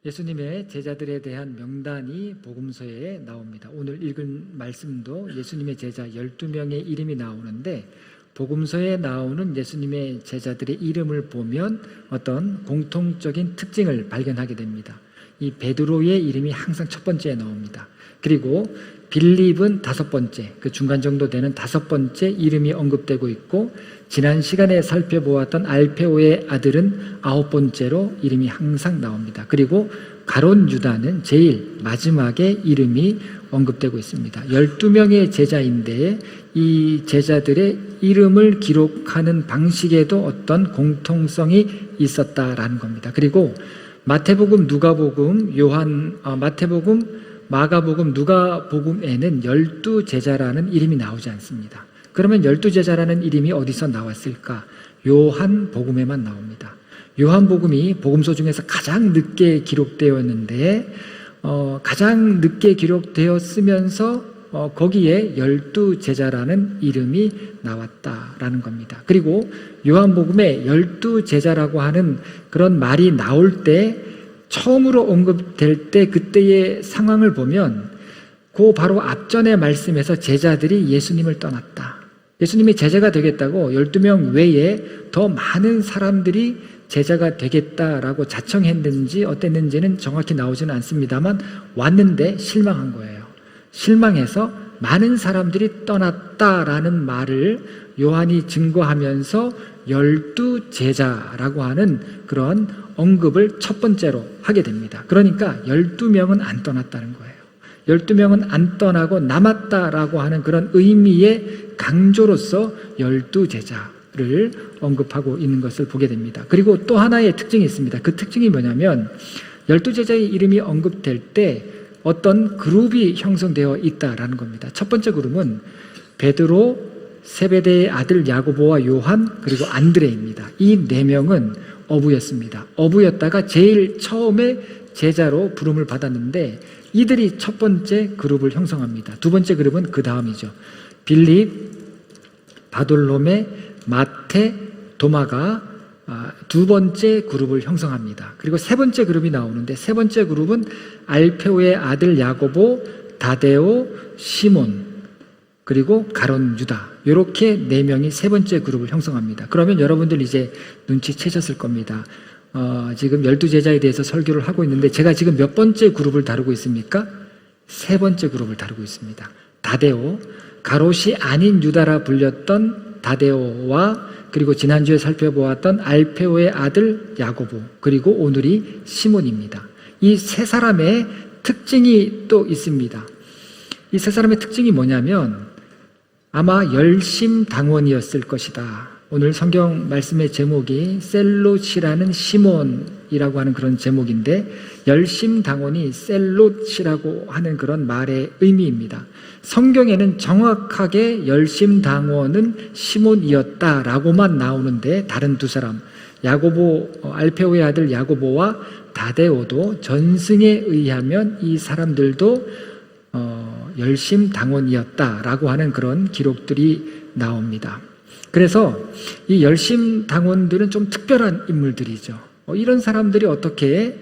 예수님의 제자들에 대한 명단이 복음서에 나옵니다. 오늘 읽은 말씀도 예수님의 제자 12명의 이름이 나오는데 복음서에 나오는 예수님의 제자들의 이름을 보면 어떤 공통적인 특징을 발견하게 됩니다. 이 베드로의 이름이 항상 첫 번째에 나옵니다. 그리고 빌립은 다섯 번째, 그 중간 정도 되는 다섯 번째 이름이 언급되고 있고, 지난 시간에 살펴보았던 알페오의 아들은 아홉 번째로 이름이 항상 나옵니다. 그리고 가룟 유다는 제일 마지막에 이름이 언급되고 있습니다. 12명의 제자인데 이 제자들의 이름을 기록하는 방식에도 어떤 공통성이 있었다라는 겁니다. 그리고 마태복음, 누가복음, 마태복음, 마가복음, 누가복음에는 12제자라는 이름이 나오지 않습니다. 그러면 12제자라는 이름이 어디서 나왔을까? 요한복음에만 나옵니다. 요한복음이 복음서 중에서 가장 늦게 기록되었는데 가장 늦게 기록되었으면서 거기에 12제자라는 이름이 나왔다라는 겁니다. 그리고 요한복음에 12제자라고 하는 그런 말이 나올 때 처음으로 언급될 때 그때의 상황을 보면 그 바로 앞전의 말씀에서 제자들이 예수님을 떠났다. 예수님이 제자가 되겠다고 12명 외에 더 많은 사람들이 제자가 되겠다라고 자청했는지 어땠는지는 정확히 나오지는 않습니다만 왔는데 실망한 거예요. 실망해서 많은 사람들이 떠났다라는 말을 요한이 증거하면서 12제자라고 하는 그런 언급을 첫 번째로 하게 됩니다. 그러니까 12명은 안 떠났다는 거예요. 12명은 안 떠나고 남았다라고 하는 그런 의미의 강조로서 12제자를 언급하고 있는 것을 보게 됩니다. 그리고 또 하나의 특징이 있습니다. 그 특징이 뭐냐면 12제자의 이름이 언급될 때 어떤 그룹이 형성되어 있다라는 겁니다. 첫 번째 그룹은 베드로, 세베대의 아들 야고보와 요한, 그리고 안드레입니다. 이 네 명은 어부였습니다. 어부였다가 제일 처음에 제자로 부름을 받았는데 이들이 첫 번째 그룹을 형성합니다. 두 번째 그룹은 그 다음이죠. 빌립, 바돌로메, 마테, 도마가 두 번째 그룹을 형성합니다. 그리고 세 번째 그룹이 나오는데 세 번째 그룹은 알페오의 아들 야고보, 다데오, 시몬, 그리고 가룟 유다, 이렇게 네 명이 세 번째 그룹을 형성합니다. 그러면 여러분들 이제 눈치채셨을 겁니다. 지금 12제자에 대해서 설교를 하고 있는데 제가 지금 몇 번째 그룹을 다루고 있습니까? 세 번째 그룹을 다루고 있습니다. 다데오, 가롯이 아닌 유다라 불렸던 다데오와 그리고 지난주에 살펴보았던 알페오의 아들 야고보, 그리고 오늘이 시몬입니다. 이 세 사람의 특징이 또 있습니다. 이 세 사람의 특징이 뭐냐면 아마 열심당원이었을 것이다. 오늘 성경 말씀의 제목이 셀롯이라는 시몬이라고 하는 그런 제목인데 열심당원이 셀롯이라고 하는 그런 말의 의미입니다. 성경에는 정확하게 열심당원은 시몬이었다라고만 나오는데 다른 두 사람, 야고보, 알페오의 아들 야고보와 다데오도 전승에 의하면 이 사람들도 열심당원이었다라고 하는 그런 기록들이 나옵니다. 그래서 이 열심당원들은 좀 특별한 인물들이죠. 이런 사람들이 어떻게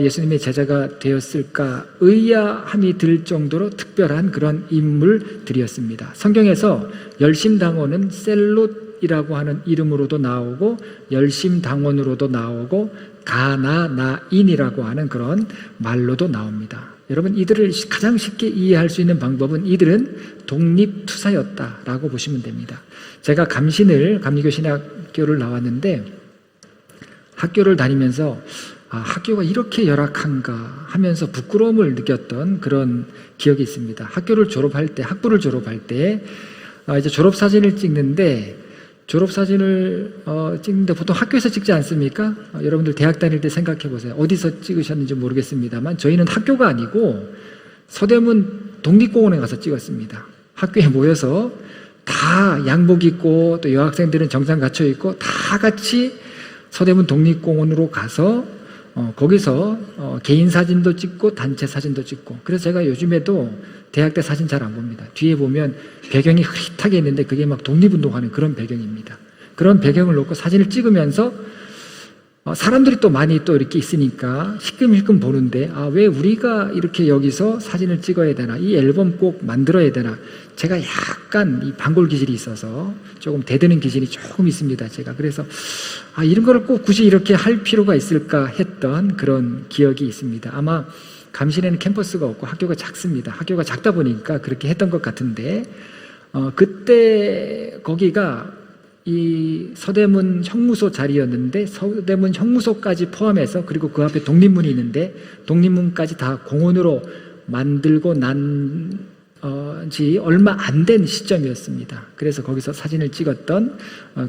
예수님의 제자가 되었을까 의아함이 들 정도로 특별한 그런 인물들이었습니다. 성경에서 열심당원은 셀롯이라고 하는 이름으로도 나오고 열심당원으로도 나오고 가나나인이라고 하는 그런 말로도 나옵니다. 여러분, 이들을 가장 쉽게 이해할 수 있는 방법은 이들은 독립투사였다라고 보시면 됩니다. 제가 감리교신학교를 나왔는데 학교를 다니면서 학교가 이렇게 열악한가 하면서 부끄러움을 느꼈던 그런 기억이 있습니다. 학교를 졸업할 때, 학부를 졸업할 때 이제 졸업사진을 찍는데 보통 학교에서 찍지 않습니까? 여러분들 대학 다닐 때 생각해 보세요. 어디서 찍으셨는지 모르겠습니다만 저희는 학교가 아니고 서대문 독립공원에 가서 찍었습니다. 학교에 모여서 다 양복 입고 또 여학생들은 정장 갖춰 입고 다 같이 서대문 독립공원으로 가서 거기서 개인 사진도 찍고 단체 사진도 찍고, 그래서 제가 요즘에도 대학 때 사진 잘 안 봅니다. 뒤에 보면 배경이 흐릿하게 있는데 그게 막 독립운동하는 그런 배경입니다. 그런 배경을 놓고 사진을 찍으면서 사람들이 또 많이 또 이렇게 있으니까 시끌시끌 보는데, 왜 우리가 이렇게 여기서 사진을 찍어야 되나, 이 앨범 꼭 만들어야 되나. 제가 약간 이 반골 기질이 있어서 조금 대드는 기질이 조금 있습니다, 제가. 그래서 이런 거를 꼭 굳이 이렇게 할 필요가 있을까 했던 그런 기억이 있습니다. 아마 감신에는 캠퍼스가 없고 학교가 작습니다. 학교가 작다 보니까 그렇게 했던 것 같은데, 그때 거기가 이 서대문 형무소 자리였는데, 서대문 형무소까지 포함해서, 그리고 그 앞에 독립문이 있는데 독립문까지 다 공원으로 만들고 난 지 얼마 안 된 시점이었습니다. 그래서 거기서 사진을 찍었던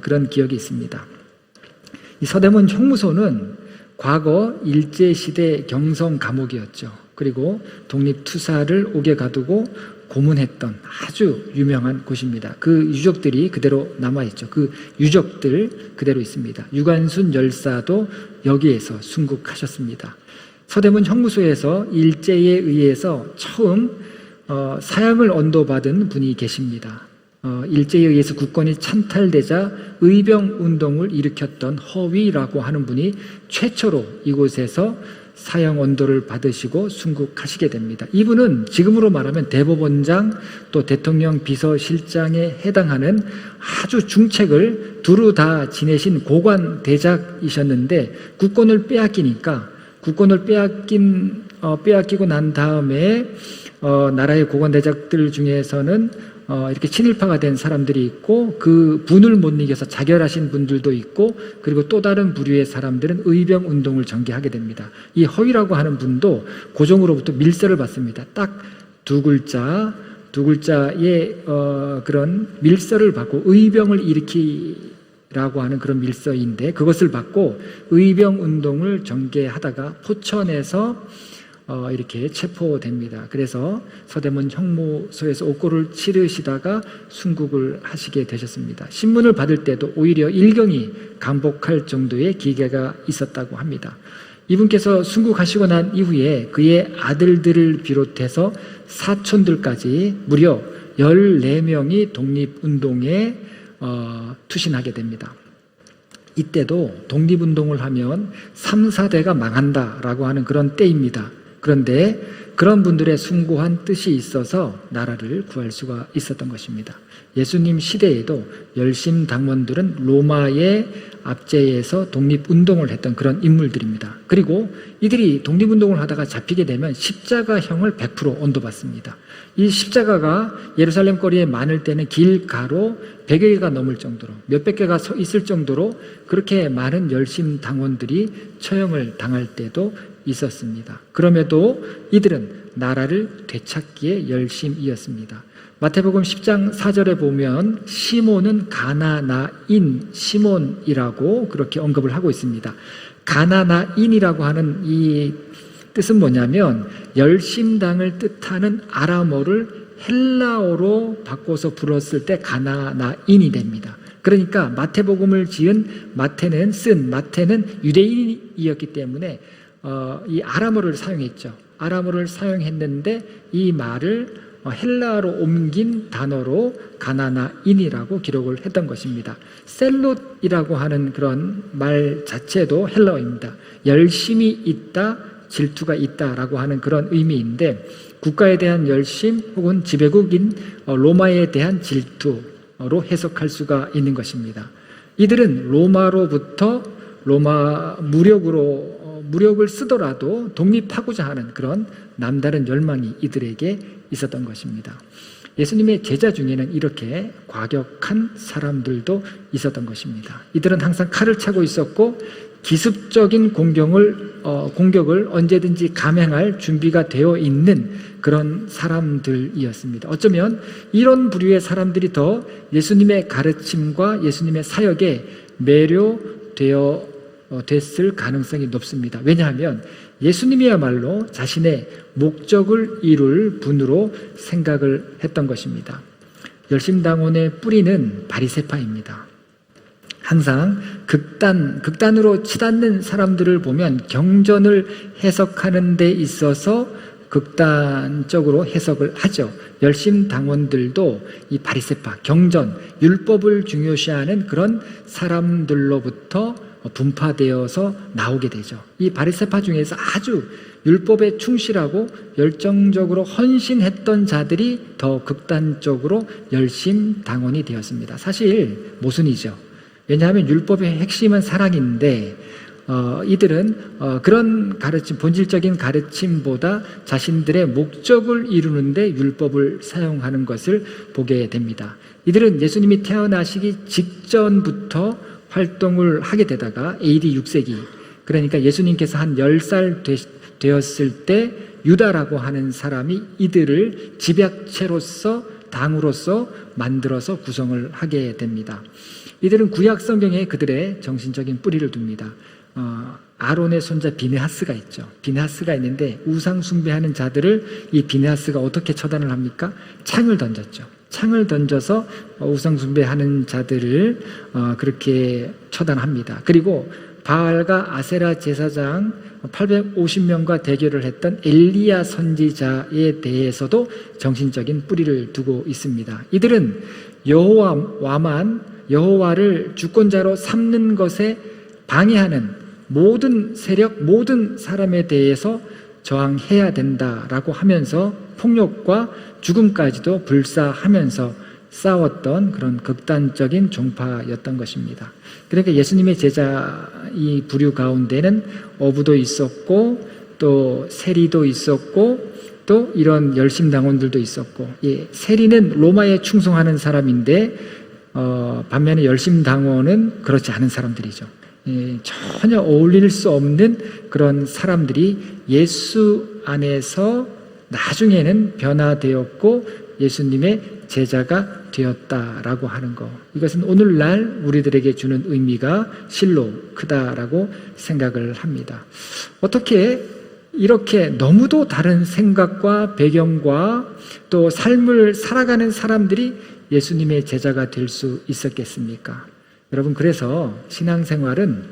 그런 기억이 있습니다. 이 서대문 형무소는 과거 일제시대 경성 감옥이었죠. 그리고 독립투사를 옥에 가두고 고문했던 아주 유명한 곳입니다. 그 유적들이 그대로 남아있죠. 그 유적들 그대로 있습니다. 유관순 열사도 여기에서 순국하셨습니다. 서대문 형무소에서 일제에 의해서 처음 사형을 언도받은 분이 계십니다. 일제에 의해서 국권이 찬탈되자 의병운동을 일으켰던 허위라고 하는 분이 최초로 이곳에서 사형 언도를 받으시고 순국하시게 됩니다. 이분은 지금으로 말하면 대법원장 또 대통령 비서실장에 해당하는 아주 중책을 두루 다 지내신 고관 대작이셨는데, 국권을 빼앗기고 난 다음에 나라의 고관 대작들 중에서는 이렇게 친일파가 된 사람들이 있고, 그 분을 못 이겨서 자결하신 분들도 있고, 그리고 또 다른 부류의 사람들은 의병운동을 전개하게 됩니다. 이 허위라고 하는 분도 고종으로부터 밀서를 받습니다. 딱 두 글자의 그런 밀서를 받고, 의병을 일으키라고 하는 그런 밀서인데, 그것을 받고 의병운동을 전개하다가 포천에서 이렇게 체포됩니다. 그래서 서대문 형무소에서 옥고를 치르시다가 순국을 하시게 되셨습니다. 신문을 받을 때도 오히려 일경이 감복할 정도의 기계가 있었다고 합니다. 이분께서 순국하시고 난 이후에 그의 아들들을 비롯해서 사촌들까지 무려 14명이 독립운동에 투신하게 됩니다. 이때도 독립운동을 하면 3, 4대가 망한다라고 하는 그런 때입니다. 그런데 그런 분들의 숭고한 뜻이 있어서 나라를 구할 수가 있었던 것입니다. 예수님 시대에도 열심당원들은 로마의 압제에서 독립운동을 했던 그런 인물들입니다. 그리고 이들이 독립운동을 하다가 잡히게 되면 십자가형을 100% 언도받습니다. 이 십자가가 예루살렘 거리에 많을 때는 길가로 100여 개가 넘을 정도로, 몇백 개가 서 있을 정도로 그렇게 많은 열심당원들이 처형을 당할 때도 있었습니다. 그럼에도 이들은 나라를 되찾기에 열심이었습니다. 마태복음 10장 4절에 보면 시몬은 가나나인 시몬이라고 그렇게 언급을 하고 있습니다. 가나나인이라고 하는 이 뜻은 뭐냐면, 열심당을 뜻하는 아람어를 헬라어로 바꿔서 불었을 때 가나나인이 됩니다. 그러니까 마태복음을 지은 마태는 유대인이었기 때문에 이 아람어를 사용했죠. 아람어를 사용했는데 이 말을 헬라어로 옮긴 단어로 가나나인이라고 기록을 했던 것입니다. 셀롯이라고 하는 그런 말 자체도 헬라어입니다. 열심이 있다, 질투가 있다라고 하는 그런 의미인데, 국가에 대한 열심 혹은 지배국인 로마에 대한 질투로 해석할 수가 있는 것입니다. 이들은 로마로부터 로마 무력을 쓰더라도 독립하고자 하는 그런 남다른 열망이 이들에게 있었던 것입니다. 예수님의 제자 중에는 이렇게 과격한 사람들도 있었던 것입니다. 이들은 항상 칼을 차고 있었고, 기습적인 공격을 언제든지 감행할 준비가 되어 있는 그런 사람들이었습니다. 어쩌면 이런 부류의 사람들이 더 예수님의 가르침과 예수님의 사역에 됐을 가능성이 높습니다. 왜냐하면 예수님이야말로 자신의 목적을 이룰 분으로 생각을 했던 것입니다. 열심당원의 뿌리는 바리새파입니다. 항상 극단으로 치닫는 사람들을 보면 경전을 해석하는 데 있어서 극단적으로 해석을 하죠. 열심당원들도 이 바리새파, 경전, 율법을 중요시하는 그런 사람들로부터 분파되어서 나오게 되죠. 이 바리새파 중에서 아주 율법에 충실하고 열정적으로 헌신했던 자들이 더 극단적으로 열심당원이 되었습니다. 사실 모순이죠. 왜냐하면 율법의 핵심은 사랑인데 이들은 그런 가르침, 본질적인 가르침보다 자신들의 목적을 이루는데 율법을 사용하는 것을 보게 됩니다. 이들은 예수님이 태어나시기 직전부터 활동을 하게 되다가 AD 6세기, 그러니까 예수님께서 한 10살 되었을 때 유다라고 하는 사람이 이들을 집약체로서, 당으로서 만들어서 구성을 하게 됩니다. 이들은 구약 성경에 그들의 정신적인 뿌리를 둡니다. 아론의 손자 비느하스가 있죠. 비느하스가 있는데 우상 숭배하는 자들을 이 비느하스가 어떻게 처단을 합니까? 창을 던졌죠. 창을 던져서 우상 숭배하는 자들을 그렇게 처단합니다. 그리고 바알과 아세라 제사장 850명과 대결을 했던 엘리야 선지자에 대해서도 정신적인 뿌리를 두고 있습니다. 이들은 여호와를 주권자로 삼는 것에 방해하는 모든 세력, 모든 사람에 대해서 저항해야 된다라고 하면서 폭력과 죽음까지도 불사하면서 싸웠던 그런 극단적인 종파였던 것입니다. 그러니까 예수님의 제자 이 부류 가운데는 어부도 있었고 또 세리도 있었고 또 이런 열심당원들도 있었고, 세리는 로마에 충성하는 사람인데 반면에 열심당원은 그렇지 않은 사람들이죠. 전혀 어울릴 수 없는 그런 사람들이 예수 안에서 나중에는 변화되었고 예수님의 제자가 되었다라고 하는 것, 이것은 오늘날 우리들에게 주는 의미가 실로 크다라고 생각을 합니다. 어떻게 이렇게 너무도 다른 생각과 배경과 또 삶을 살아가는 사람들이 예수님의 제자가 될 수 있었겠습니까? 여러분, 그래서 신앙생활은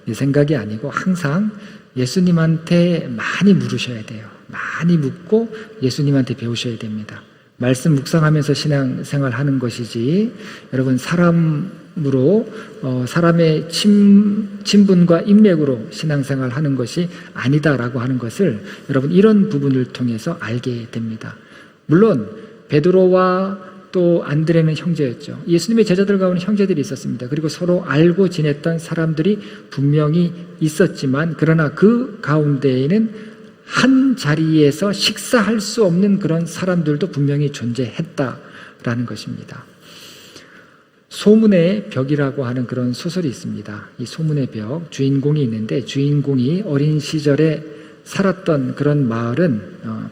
내 생각이 아니고 항상 예수님한테 많이 물으셔야 돼요. 많이 묻고 예수님한테 배우셔야 됩니다. 말씀 묵상하면서 신앙생활 하는 것이지, 여러분, 사람으로 사람의 친분과 인맥으로 신앙생활 하는 것이 아니다라고 하는 것을 여러분 이런 부분을 통해서 알게 됩니다. 물론 베드로와 또 안드레는 형제였죠. 예수님의 제자들 가운데 형제들이 있었습니다. 그리고 서로 알고 지냈던 사람들이 분명히 있었지만, 그러나 그 가운데에는 한 자리에서 식사할 수 없는 그런 사람들도 분명히 존재했다라는 것입니다. 소문의 벽이라고 하는 그런 소설이 있습니다. 이 소문의 벽, 주인공이 있는데 주인공이 어린 시절에 살았던 그런 마을은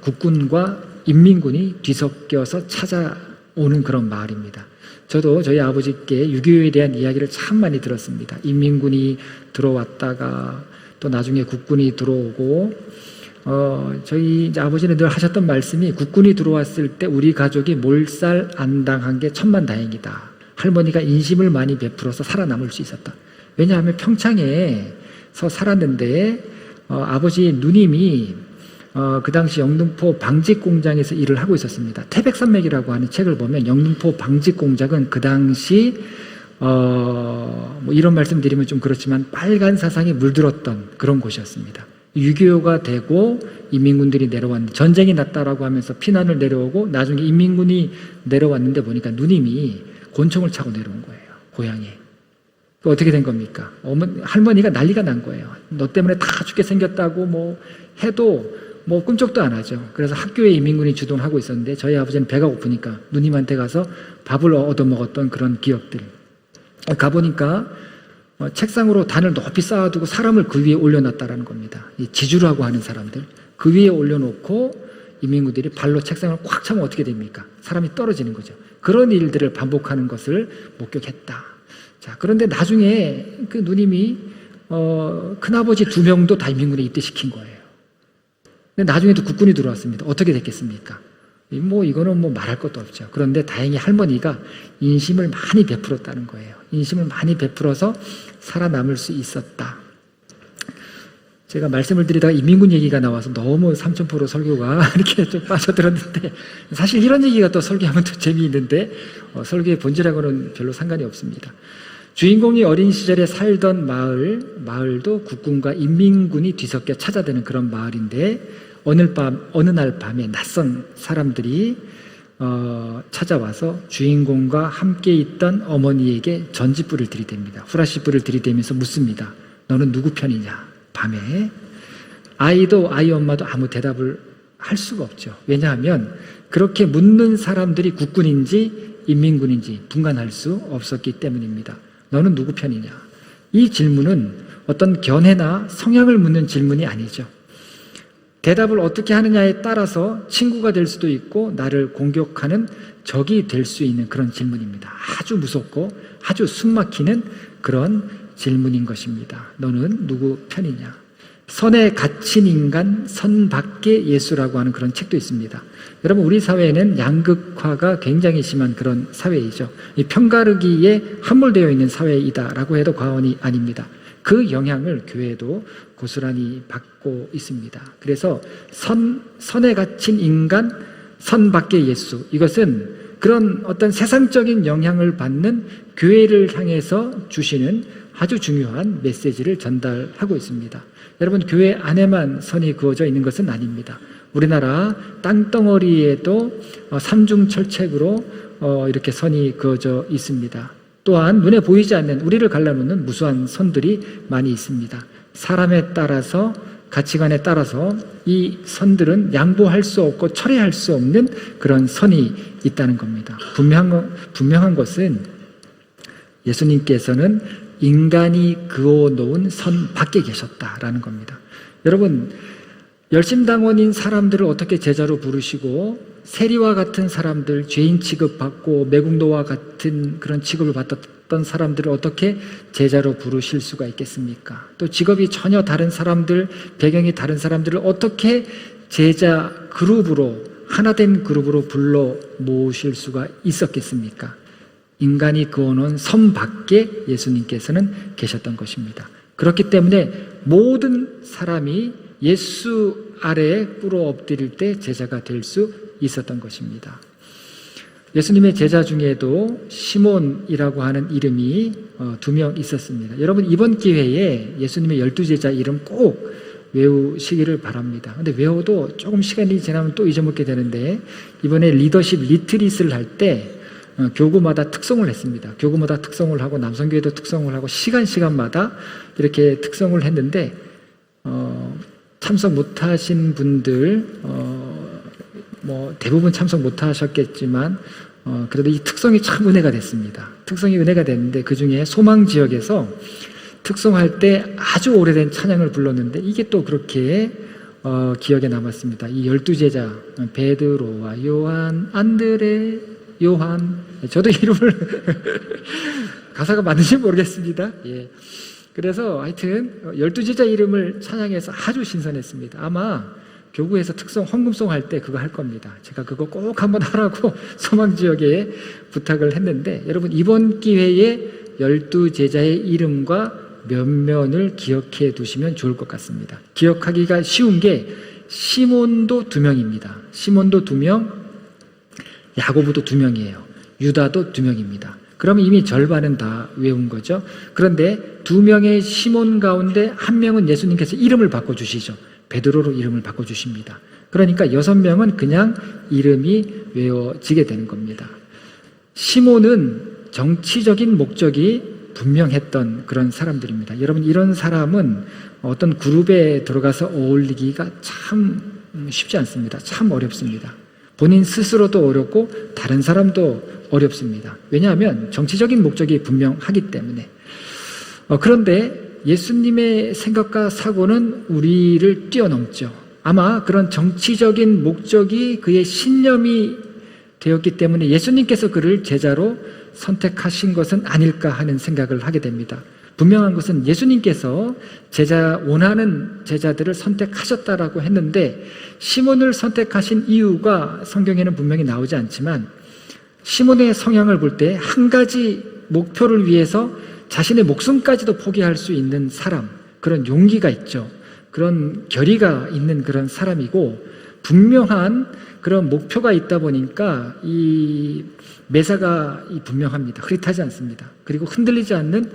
국군과 인민군이 뒤섞여서 찾아오는 그런 마을입니다. 저도 저희 아버지께 6.25에 대한 이야기를 참 많이 들었습니다. 인민군이 들어왔다가 또 나중에 국군이 들어오고, 저희 이제 아버지는 늘 하셨던 말씀이, 국군이 들어왔을 때 우리 가족이 몰살 안 당한 게 천만다행이다. 할머니가 인심을 많이 베풀어서 살아남을 수 있었다. 왜냐하면 평창에서 살았는데 아버지 누님이 그 당시 영등포 방직 공장에서 일을 하고 있었습니다. 태백산맥이라고 하는 책을 보면 영등포 방직 공장은 그 당시 뭐 이런 말씀 드리면 좀 그렇지만 빨간 사상이 물들었던 그런 곳이었습니다. 6.25가 되고 인민군들이 내려왔는데, 전쟁이 났다라고 하면서 피난을 내려오고 나중에 인민군이 내려왔는데 보니까 누님이 곤충을 차고 내려온 거예요, 고향에. 어떻게 된 겁니까? 할머니가 난리가 난 거예요. 너 때문에 다 죽게 생겼다고 뭐 해도 뭐 꿈쩍도 안 하죠. 그래서 학교에 인민군이 주둔하고 있었는데 저희 아버지는 배가 고프니까 누님한테 가서 밥을 얻어먹었던 그런 기억들. 가보니까 책상으로 단을 높이 쌓아두고 사람을 그 위에 올려놨다라는 겁니다. 이 지주라고 하는 사람들, 그 위에 올려놓고 인민군들이 발로 책상을 꽉 차면 어떻게 됩니까? 사람이 떨어지는 거죠. 그런 일들을 반복하는 것을 목격했다. 자, 그런데 나중에 그 누님이 큰아버지 2명도 다 인민군에 입대시킨 거예요. 근데 나중에도 국군이 들어왔습니다. 어떻게 됐겠습니까? 뭐 이거는 뭐 말할 것도 없죠. 그런데 다행히 할머니가 인심을 많이 베풀었다는 거예요. 인심을 많이 베풀어서 살아남을 수 있었다. 제가 말씀을 드리다가 인민군 얘기가 나와서 너무 삼천포로 설교가 이렇게 좀 빠져들었는데, 사실 이런 얘기가 또 설교하면 더 재미있는데 설교의 본질하고는 별로 상관이 없습니다. 주인공이 어린 시절에 살던 마을도 국군과 인민군이 뒤섞여 찾아드는 그런 마을인데 어느 날 밤에 낯선 사람들이 찾아와서 주인공과 함께 있던 어머니에게 전지불을 들이댑니다. 후라시불을 들이대면서 묻습니다. 너는 누구 편이냐? 밤에. 아이도 아이 엄마도 아무 대답을 할 수가 없죠. 왜냐하면 그렇게 묻는 사람들이 국군인지 인민군인지 분간할 수 없었기 때문입니다. 너는 누구 편이냐? 이 질문은 어떤 견해나 성향을 묻는 질문이 아니죠. 대답을 어떻게 하느냐에 따라서 친구가 될 수도 있고 나를 공격하는 적이 될 수 있는 그런 질문입니다. 아주 무섭고 아주 숨막히는 그런 질문인 것입니다. 너는 누구 편이냐? 선에 갇힌 인간, 선 밖의 예수라고 하는 그런 책도 있습니다. 여러분, 우리 사회에는 양극화가 굉장히 심한 그런 사회이죠. 이 편가르기에 함몰되어 있는 사회이다라고 해도 과언이 아닙니다. 그 영향을 교회도 고스란히 받고 있습니다. 그래서 선에 갇힌 인간, 선 밖의 예수, 이것은 그런 어떤 세상적인 영향을 받는 교회를 향해서 주시는 아주 중요한 메시지를 전달하고 있습니다. 여러분, 교회 안에만 선이 그어져 있는 것은 아닙니다. 우리나라 땅덩어리에도 삼중철책으로 이렇게 선이 그어져 있습니다. 또한 눈에 보이지 않는 우리를 갈라놓는 무수한 선들이 많이 있습니다. 사람에 따라서, 가치관에 따라서 이 선들은 양보할 수 없고 철회할 수 없는 그런 선이 있다는 겁니다. 분명한 것은 예수님께서는 인간이 그어놓은 선 밖에 계셨다라는 겁니다. 여러분, 열심당원인 사람들을 어떻게 제자로 부르시고 세리와 같은 사람들, 죄인 취급받고 매국노와 같은 그런 취급을 받았던 사람들을 어떻게 제자로 부르실 수가 있겠습니까? 또 직업이 전혀 다른 사람들, 배경이 다른 사람들을 어떻게 제자 그룹으로, 하나된 그룹으로 불러 모으실 수가 있었겠습니까? 인간이 그어놓은 선 밖에 예수님께서는 계셨던 것입니다. 그렇기 때문에 모든 사람이 예수 아래에 꿇어 엎드릴 때 제자가 될 수 있었던 것입니다. 예수님의 제자 중에도 시몬이라고 하는 이름이 2명 있었습니다. 여러분, 이번 기회에 예수님의 12제자 이름 꼭 외우시기를 바랍니다. 근데 외워도 조금 시간이 지나면 또 잊어먹게 되는데, 이번에 리더십 리트릿을 할 때 교구마다 특송을 했습니다. 교구마다 특송을 하고 남성교회도 특송을 하고 시간마다 이렇게 특송을 했는데 참석 못하신 분들 대부분 참석 못하셨겠지만 그래도 이 특송이 참 은혜가 됐습니다. 특송이 은혜가 됐는데 그중에 소망 지역에서 특송할 때 아주 오래된 찬양을 불렀는데 이게 또 그렇게 기억에 남았습니다. 이 12제자 베드로와 요한, 안드레, 요한, 저도 이름을 가사가 맞는지 모르겠습니다. 예. 그래서 하여튼 12제자 이름을 찬양해서 아주 신선했습니다. 아마 교구에서 특송 헌금송 할 때 그거 할 겁니다. 제가 그거 꼭 한번 하라고 소망지역에 부탁을 했는데, 여러분, 이번 기회에 12제자의 이름과 면면을 기억해 두시면 좋을 것 같습니다. 기억하기가 쉬운 게 시몬도 2명입니다. 시몬도 2명, 야고보도 2명이에요. 유다도 2명입니다. 그러면 이미 절반은 다 외운 거죠. 그런데 2명의 시몬 가운데 1명은 예수님께서 이름을 바꿔주시죠. 베드로로 이름을 바꿔주십니다. 그러니까 6명은 그냥 이름이 외워지게 되는 겁니다. 시몬은 정치적인 목적이 분명했던 그런 사람들입니다. 여러분, 이런 사람은 어떤 그룹에 들어가서 어울리기가 참 쉽지 않습니다. 참 어렵습니다. 본인 스스로도 어렵고 다른 사람도 어렵습니다. 왜냐하면 정치적인 목적이 분명하기 때문에. 그런데 예수님의 생각과 사고는 우리를 뛰어넘죠. 아마 그런 정치적인 목적이 그의 신념이 되었기 때문에 예수님께서 그를 제자로 선택하신 것은 아닐까 하는 생각을 하게 됩니다. 분명한 것은 예수님께서 원하는 제자들을 선택하셨다라고 했는데, 시몬을 선택하신 이유가 성경에는 분명히 나오지 않지만 시몬의 성향을 볼 때 한 가지 목표를 위해서 자신의 목숨까지도 포기할 수 있는 사람, 그런 용기가 있죠. 그런 결의가 있는 그런 사람이고, 분명한 그런 목표가 있다 보니까 이 매사가 분명합니다. 흐릿하지 않습니다. 그리고 흔들리지 않는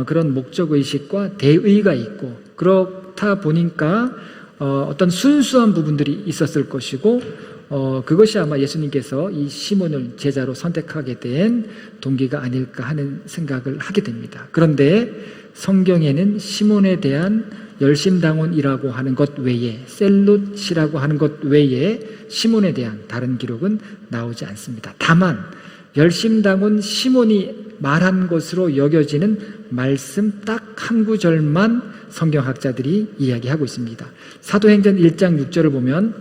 그런 목적의식과 대의가 있고, 그렇다 보니까 어떤 순수한 부분들이 있었을 것이고, 그것이 아마 예수님께서 이 시몬을 제자로 선택하게 된 동기가 아닐까 하는 생각을 하게 됩니다. 그런데 성경에는 시몬에 대한 열심당원이라고 하는 것 외에, 셀룻이라고 하는 것 외에 시몬에 대한 다른 기록은 나오지 않습니다. 다만 열심당원 시몬이 말한 것으로 여겨지는 말씀 딱 한 구절만 성경학자들이 이야기하고 있습니다. 사도행전 1장 6절을 보면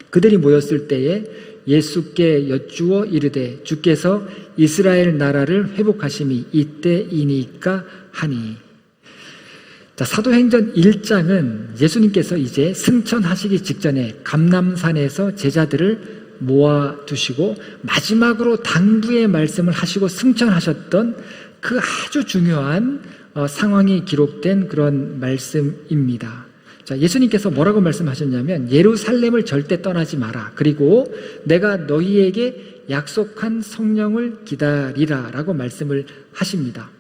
그들이 모였을 때에 예수께 여쭈어 이르되 주께서 이스라엘 나라를 회복하심이 이때이니까 하니. 자, 사도행전 1장은 예수님께서 이제 승천하시기 직전에 감람산에서 제자들을 모아두시고 마지막으로 당부의 말씀을 하시고 승천하셨던 그 아주 중요한 상황이 기록된 그런 말씀입니다. 자, 예수님께서 뭐라고 말씀하셨냐면 예루살렘을 절대 떠나지 마라. 그리고 내가 너희에게 약속한 성령을 기다리라 라고 말씀을 하십니다.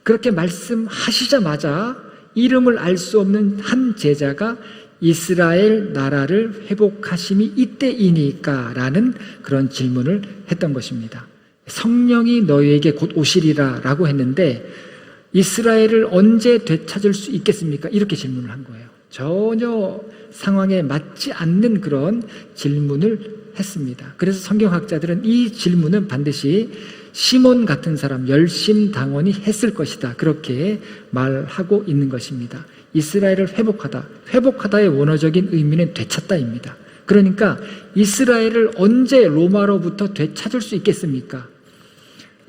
그렇게 말씀하시자마자 이름을 알 수 없는 한 제자가 이스라엘 나라를 회복하심이 이때이니까 라는 그런 질문을 했던 것입니다. 성령이 너희에게 곧 오시리라 라고 했는데 이스라엘을 언제 되찾을 수 있겠습니까? 이렇게 질문을 한 거예요. 전혀 상황에 맞지 않는 그런 질문을 했습니다. 그래서 성경학자들은 이 질문은 반드시 시몬 같은 사람, 열심당원이 했을 것이다. 그렇게 말하고 있는 것입니다. 이스라엘을 회복하다. 회복하다의 원어적인 의미는 되찾다입니다. 그러니까 이스라엘을 언제 로마로부터 되찾을 수 있겠습니까?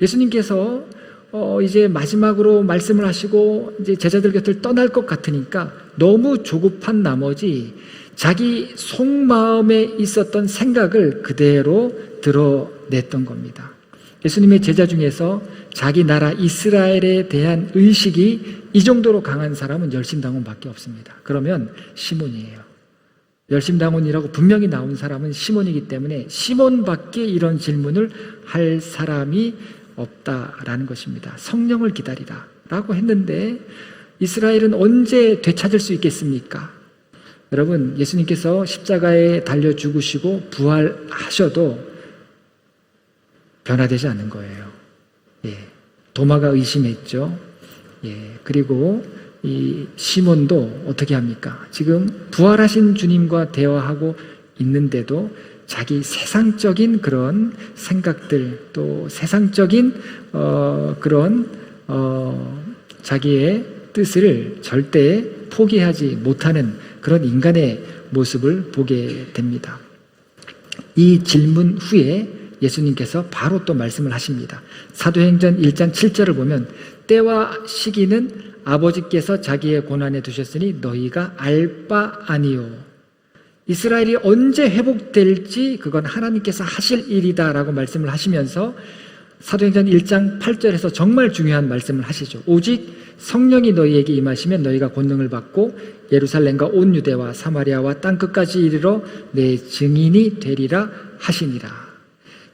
예수님께서 이제 마지막으로 말씀을 하시고 이제 제자들 곁을 떠날 것 같으니까 너무 조급한 나머지 자기 속마음에 있었던 생각을 그대로 드러냈던 겁니다. 예수님의 제자 중에서 자기 나라 이스라엘에 대한 의식이 이 정도로 강한 사람은 열심당원밖에 없습니다. 그러면 시몬이에요. 열심당원이라고 분명히 나온 사람은 시몬이기 때문에 시몬밖에 이런 질문을 할 사람이 없다라는 것입니다. 성령을 기다리라 라고 했는데 이스라엘은 언제 되찾을 수 있겠습니까? 여러분, 예수님께서 십자가에 달려 죽으시고 부활하셔도 변화되지 않는 거예요. 도마가 의심했죠. 그리고 이 시몬도 어떻게 합니까? 지금 부활하신 주님과 대화하고 있는데도 자기 세상적인 그런 생각들, 또 세상적인 그런 자기의 뜻을 절대 포기하지 못하는 그런 인간의 모습을 보게 됩니다. 이 질문 후에 예수님께서 바로 또 말씀을 하십니다. 사도행전 1장 7절을 보면 때와 시기는 아버지께서 자기의 고난에 두셨으니 너희가 알 바 아니요. 이스라엘이 언제 회복될지 그건 하나님께서 하실 일이다 라고 말씀을 하시면서 사도행전 1장 8절에서 정말 중요한 말씀을 하시죠. 오직 성령이 너희에게 임하시면 너희가 권능을 받고 예루살렘과 온 유대와 사마리아와 땅끝까지 이르러 내 증인이 되리라 하시니라.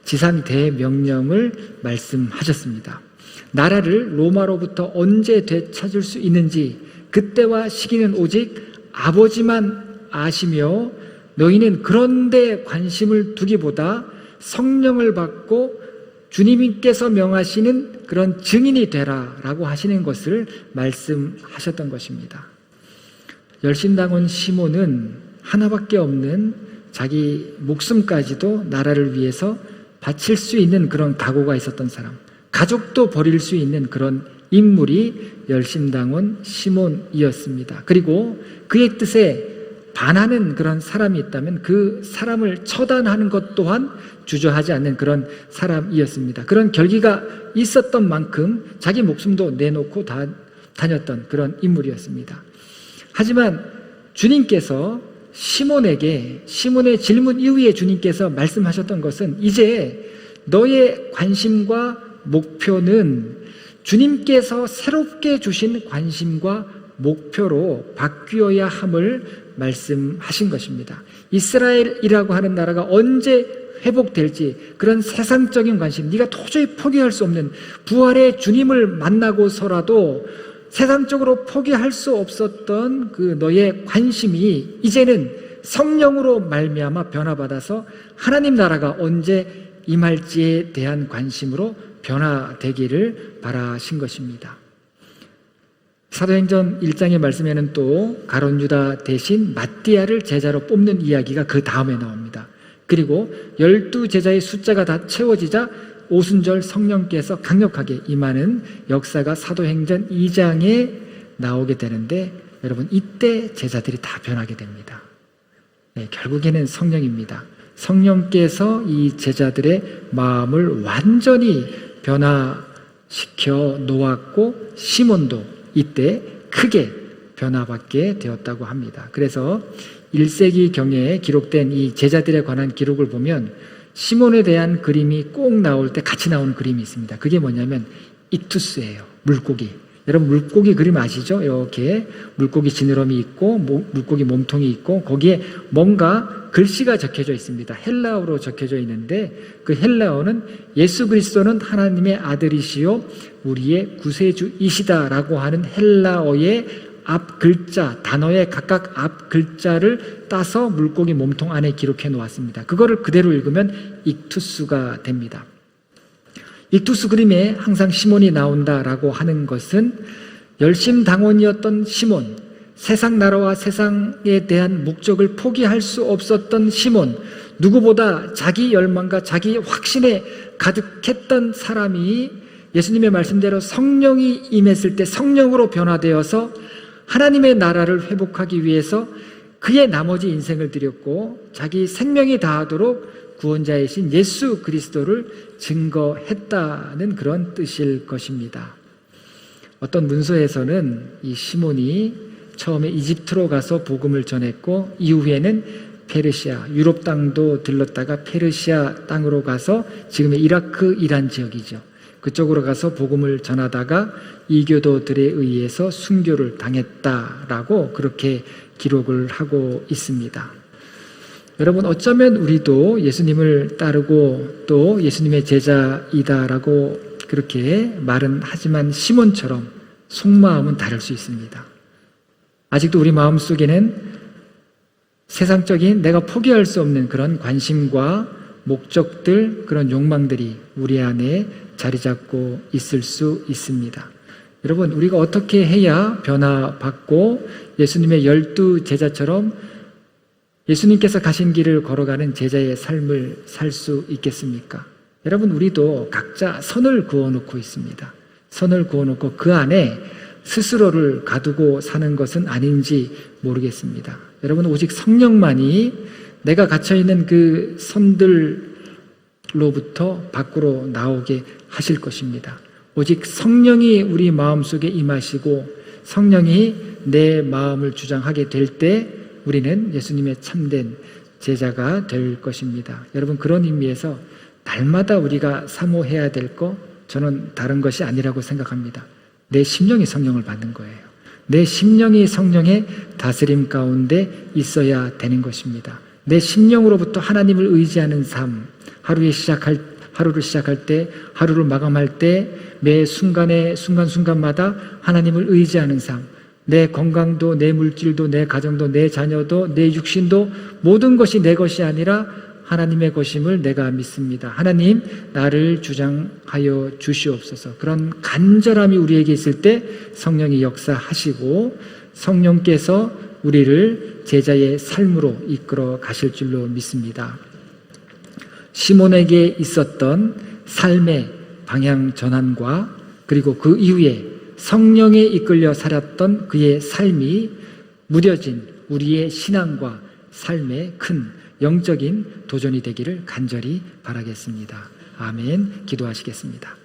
지상 대명령을 말씀하셨습니다. 나라를 로마로부터 언제 되찾을 수 있는지 그때와 시기는 오직 아버지만 아시며 너희는 그런 데 관심을 두기보다 성령을 받고 주님께서 명하시는 그런 증인이 되라 라고 하시는 것을 말씀하셨던 것입니다. 열심당원 시몬은 하나밖에 없는 자기 목숨까지도 나라를 위해서 바칠 수 있는 그런 각오가 있었던 사람, 가족도 버릴 수 있는 그런 인물이 열심당원 시몬이었습니다. 그리고 그의 뜻에 반하는 그런 사람이 있다면 그 사람을 처단하는 것 또한 주저하지 않는 그런 사람이었습니다. 그런 결기가 있었던 만큼 자기 목숨도 내놓고 다녔던 그런 인물이었습니다. 하지만 주님께서 시몬의 질문 이후에 주님께서 말씀하셨던 것은 이제 너의 관심과 목표는 주님께서 새롭게 주신 관심과 목표로 바뀌어야 함을 말씀하신 것입니다. 이스라엘이라고 하는 나라가 언제 회복될지 그런 세상적인 관심, 네가 도저히 포기할 수 없는 부활의 주님을 만나고서라도 세상적으로 포기할 수 없었던 그 너의 관심이 이제는 성령으로 말미암아 변화받아서 하나님 나라가 언제 임할지에 대한 관심으로 변화되기를 바라신 것입니다. 사도행전 1장의 말씀에는 또 가룟 유다 대신 마띠아를 제자로 뽑는 이야기가 그 다음에 나옵니다. 그리고 12제자의 숫자가 다 채워지자 오순절 성령께서 강력하게 임하는 역사가 사도행전 2장에 나오게 되는데, 여러분 이때 제자들이 다 변하게 됩니다. 네, 결국에는 성령입니다. 성령께서 이 제자들의 마음을 완전히 변화시켜 놓았고 시몬도 이때 크게 변화받게 되었다고 합니다. 그래서 1세기 경에 기록된 이 제자들에 관한 기록을 보면 시몬에 대한 그림이 꼭 나올 때 같이 나오는 그림이 있습니다. 그게 뭐냐면 익투스예요. 물고기. 여러분 물고기 그림 아시죠? 이렇게 물고기 지느러미 있고 물고기 몸통이 있고 거기에 뭔가 글씨가 적혀져 있습니다. 헬라어로 적혀져 있는데 그 헬라어는 예수 그리스도는 하나님의 아들이시요 우리의 구세주이시다라고 하는 헬라어의 앞 글자, 단어의 각각 앞 글자를 따서 물고기 몸통 안에 기록해 놓았습니다. 그거를 그대로 읽으면 익투스가 됩니다. 익투스 그림에 항상 시몬이 나온다라고 하는 것은 열심당원이었던 시몬, 세상 나라와 세상에 대한 목적을 포기할 수 없었던 시몬, 누구보다 자기 열망과 자기 확신에 가득했던 사람이 예수님의 말씀대로 성령이 임했을 때 성령으로 변화되어서 하나님의 나라를 회복하기 위해서 그의 나머지 인생을 드렸고 자기 생명이 다하도록 구원자이신 예수 그리스도를 증거했다는 그런 뜻일 것입니다. 어떤 문서에서는 이 시몬이 처음에 이집트로 가서 복음을 전했고 이후에는 페르시아, 유럽 땅도 들렀다가 페르시아 땅으로 가서 지금의 이라크, 이란 지역이죠. 그쪽으로 가서 복음을 전하다가 이교도들에 의해서 순교를 당했다라고 그렇게 기록을 하고 있습니다. 여러분 어쩌면 우리도 예수님을 따르고 또 예수님의 제자이다라고 그렇게 말은 하지만 시몬처럼 속마음은 다를 수 있습니다. 아직도 우리 마음속에는 세상적인 내가 포기할 수 없는 그런 관심과 목적들, 그런 욕망들이 우리 안에 자리 잡고 있을 수 있습니다. 여러분 우리가 어떻게 해야 변화받고 예수님의 12제자처럼 예수님께서 가신 길을 걸어가는 제자의 삶을 살 수 있겠습니까? 여러분 우리도 각자 선을 그어놓고 있습니다. 선을 그어놓고 그 안에 스스로를 가두고 사는 것은 아닌지 모르겠습니다. 여러분 오직 성령만이 내가 갇혀있는 그 선들로부터 밖으로 나오게 하실 것입니다. 오직 성령이 우리 마음속에 임하시고 성령이 내 마음을 주장하게 될 때 우리는 예수님의 참된 제자가 될 것입니다. 여러분 그런 의미에서 날마다 우리가 사모해야 될 것, 저는 다른 것이 아니라고 생각합니다. 내 심령이 성령을 받는 거예요. 내 심령이 성령의 다스림 가운데 있어야 되는 것입니다. 내 심령으로부터 하나님을 의지하는 삶, 하루를 시작할 때, 하루를 마감할 때, 매 순간에 순간순간마다 하나님을 의지하는 삶, 내 건강도, 내 물질도, 내 가정도, 내 자녀도, 내 육신도 모든 것이 내 것이 아니라 하나님의 것임을 내가 믿습니다. 하나님 나를 주장하여 주시옵소서. 그런 간절함이 우리에게 있을 때 성령이 역사하시고 성령께서 우리를 제자의 삶으로 이끌어 가실 줄로 믿습니다. 시몬에게 있었던 삶의 방향 전환과 그리고 그 이후에 성령에 이끌려 살았던 그의 삶이 무뎌진 우리의 신앙과 삶의 큰 영적인 도전이 되기를 간절히 바라겠습니다. 아멘. 기도하시겠습니다.